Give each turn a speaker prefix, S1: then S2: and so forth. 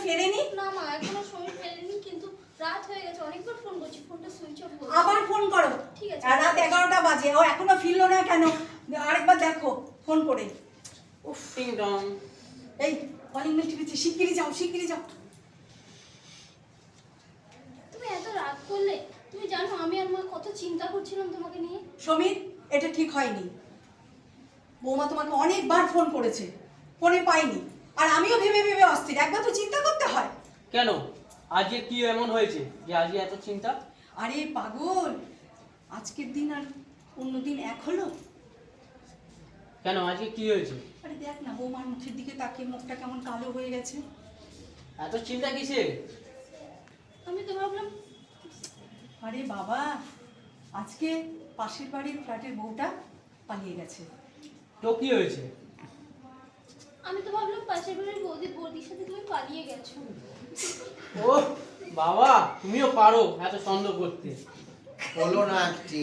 S1: ফেরেনি?
S2: না মা, এখনো সময় ফেরেনি, কিন্তু রাত হয়ে গেছে, অনেকবার ফোন করছি, ফোনটা সুইচ অফ বলছে।
S1: আবার ফোন করো।
S2: ঠিক আছে।
S1: রাত 11টা বাজে, ও এখনো ফিরলো না কেন? আরেকবার দেখো ফোন করে।
S3: উফ, টিং টং।
S1: এই কলিং বেল টিপেছে, শিগগিরই যাও, শিগগিরই যাও।
S2: তুমি এত রাত করলে? তুমি জানো আমি আর মা কত চিন্তা করছিলাম তোমাকে নিয়ে।
S1: সমীর, এটা ঠিক হয়নি। বৌমা তোমাকে অনেকবার ফোন করেছে, ফোনে পাইনি, আর আমিও ভেবে ভেবে অস্থির। একবার তো চিন্তা করতে হয়।
S3: কেন আজকে কি এমন হয়েছে যে আজকে এত চিন্তা?
S1: আরে পাগল, আজকের দিন আর অন্যদিন এক হলো?
S3: কেন আজকে কি হয়েছে?
S1: আরে দেখ না, বৌমার মুখের দিকে তাকিয়ে মুখটা কেমন কালো হয়ে গেছে।
S3: এত চিন্তা কিসে?
S2: আমি তো ভাবলাম
S1: আরে বাবা, আজকে পাশের বাড়ির ফ্ল্যাটের বউটা পালিয়ে গেছে।
S3: তো কি হয়েছে?
S2: আমি তো ভাবলাম পাশের বাড়ির বৌদির সাথে তুমি পালিয়ে গেছো।
S3: ও বাবা, তুমিও পারো এত সন্দেহ করতে।
S4: হলো না একটি